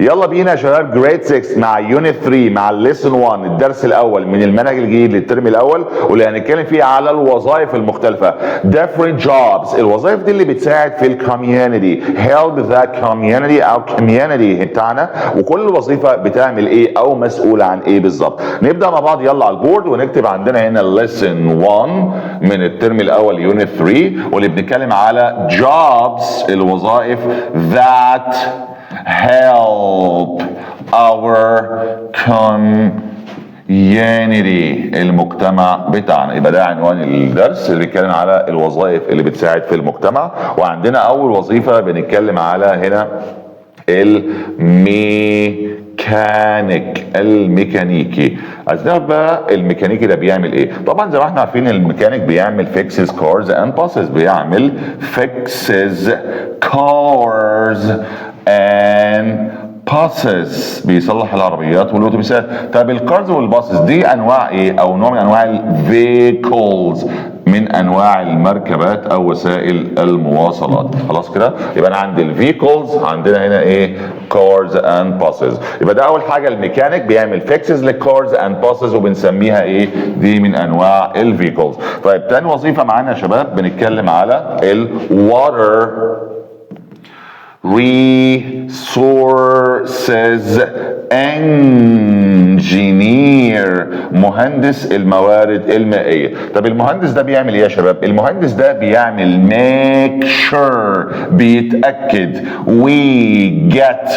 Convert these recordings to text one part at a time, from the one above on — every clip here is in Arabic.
يلا بينا يا شباب جريد 6 مع يونت 3 مع الليسن 1 الدرس الاول من المنهج الجديد للترم الاول، واللي هنتكلم فيه على الوظائف المختلفه. different jobs، الوظائف دي اللي بتساعد في الكوميونتي، help the community او community بتاعنا، وكل وظيفه بتعمل ايه او مسؤوله عن ايه بالظبط. نبدا مع بعض يلا على البورد ونكتب عندنا هنا lesson 1 من الترم الاول يونت 3، واللي بنتكلم على jobs الوظائف that help our community المجتمع بتاعنا. يبقى ده عنوان الدرس اللي بيتكلم على الوظائف اللي بتساعد في المجتمع. وعندنا اول وظيفة بنتكلم على هنا الميكانيكي. عايزين نعرف بقى الميكانيكي ده بيعمل ايه. طبعا زي ما احنا عارفين الميكانيك بيعمل fixes cars and buses، بيعمل fixes cars and buses، بيصلح العربيات والاتوبيسات. طب الكارز والباسز دي انواع ايه او نوع من انواع الفيكلز، من انواع المركبات او وسائل المواصلات. خلاص كده، يبقى انا عندي الفيكلز، عندنا هنا ايه كارز اند باسز. يبقى ده اول حاجه الميكانيك بيعمل فيكسز للكارز اند باسز، وبنسميها ايه دي من انواع الفيكلز. طيب تاني وظيفه معانا يا شباب بنتكلم على الواتر resources engineer، مهندس الموارد المائية. طب المهندس ده بيعمل ايه يا شباب؟ المهندس ده بيعمل make sure، بيتأكد we get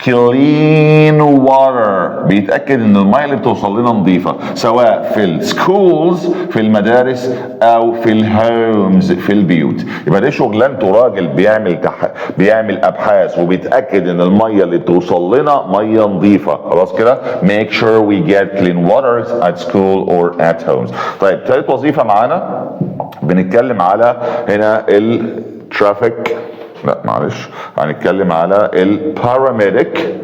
clean water، بيتأكد ان المية اللي بتوصل لنا نظيفة، سواء في السكولز في المدارس او في الهومز في البيوت. يبقى ده شغلانته، راجل بيعمل ابحاث وبيتأكد ان المية اللي بتوصل لنا مية نظيفة. خلاص كده، make sure we get clean water at school or at homes. طيب ثالث وظيفة معانا بنتكلم على هنا الترافيك، لا معلش، هنتكلم على الباراميديك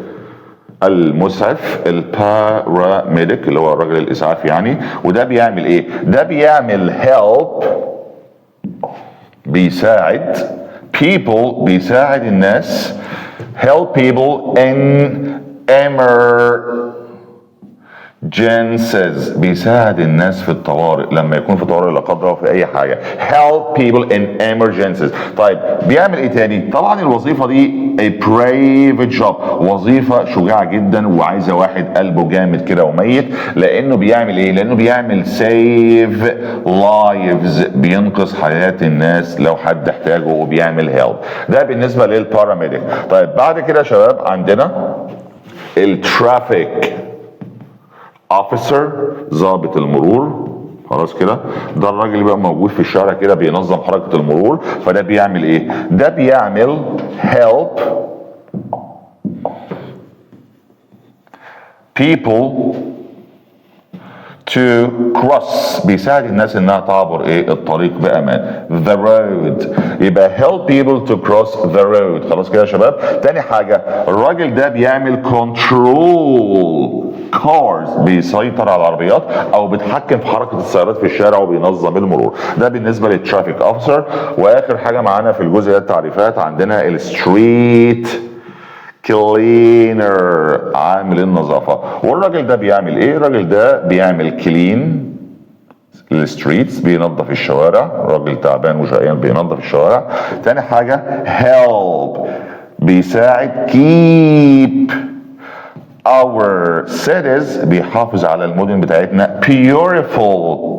المسعف، الباراميديك اللي هو الراجل الاسعاف يعني. وده بيعمل ايه؟ ده بيعمل help، بيساعد people، بيساعد الناس help people in emergencies، بيساعد الناس في الطوارئ، لما يكون في طوارئ لا قدر الله في اي حاجه help people in emergencies. طيب بيعمل ايه تاني؟ طبعا الوظيفه دي a brave job، وظيفه شجاعه جدا وعايزه واحد قلبه جامد كده وميت. لانه بيعمل ايه؟ لانه بيعمل save lives، بينقذ حياه الناس لو حد احتاجه، وبيعمل help. ده بالنسبه للباراميديك. طيب بعد كده يا شباب عندنا الترافيك officer، ضابط المرور. خلاص كده، ده الراجل اللي بقى موجود في الشارع كده بينظم حركة المرور. فده بيعمل ايه؟ ده بيعمل help people to cross، بيساعد الناس انها تعبر ايه الطريق بامان. the road، يبقى help people to cross the road. خلاص كده يا شباب. تاني حاجة الراجل ده بيعمل control cars، بيسيطر على العربيات او بيتحكم في حركة السيارات في الشارع وبينظم المرور. ده بالنسبة للترافيك اوفيسر. واخر حاجة معانا في الجزء ده التعريفات، عندنا الستريت كلينر، عامل النظافة. والراجل ده بيعمل ايه؟ الراجل ده بيعمل كلين الستريتس، بينظف الشوارع، راجل تعبان وشقيان بينظف الشوارع. تاني حاجة help، بيساعد keep our cities، بيحافظ على المدن بتاعتنا beautiful.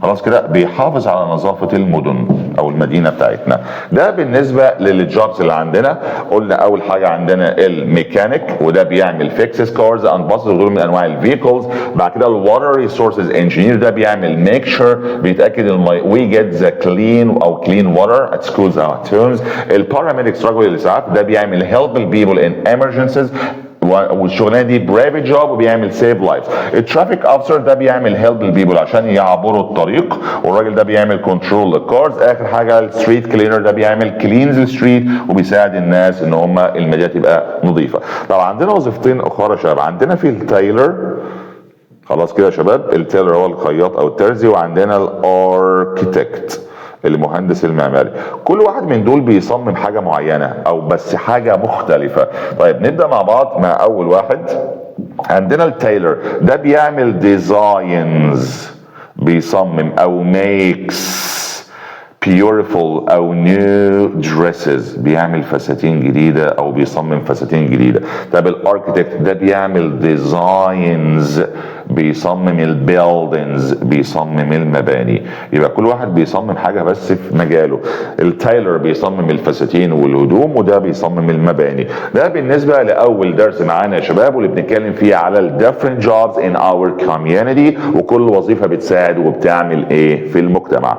خلاص كده، بيحافظ على نظافة المدن او المدينة بتاعتنا. ده بالنسبة للجوبز اللي عندنا. قلنا اول حاجة عندنا الميكانيك، وده بيعمل fixes cars and buses، ودول من انواع الفيكلز. بعد كده الواتر ريسورسز انجينير، ده بيعمل make sure، بيتأكد ان we get the clean او clean water at schools or at homes. الباراميديكس رجل الاسعاف، ده بيعمل help people in emergencies، والشغلانه دي برايفت جوب وبيعمل سيف لايفز. الترافيك اوفيسر ده بيعمل هيلب للبيبل عشان يعبروا الطريق، والراجل ده بيعمل كنترول للكارز. اخر حاجه الستريت كلينر، ده بيعمل كلينز الستريت وبيساعد الناس ان هم المدينه تبقى نظيفه. طبعا عندنا وظيفتين اخرى يا شباب، عندنا في التايلر. خلاص كده يا شباب، التايلر هو الخياط او الترزي. وعندنا الاركيتكت، المهندس المعماري. كل واحد من دول بيصمم حاجة معينة او بس حاجة مختلفة. طيب نبدأ مع بعض مع اول واحد. عندنا التايلر، ده بيعمل ديزاينز، بيصمم او ميكس beautiful او new dresses، بيعمل فساتين جديدة او بيصمم فساتين جديدة. طب الاركتكت ده بيعمل ديزاينز، بيصمم البيلدينز، بيصمم المباني. يبقى كل واحد بيصمم حاجة بس في مجاله. التايلر بيصمم الفساتين والهدوم، وده بيصمم المباني. ده بالنسبة لأول درس معانا يا شباب، واللي بنتكلم فيه على ال different jobs in our community، وكل وظيفة بتساعد وبتعمل ايه في المجتمع.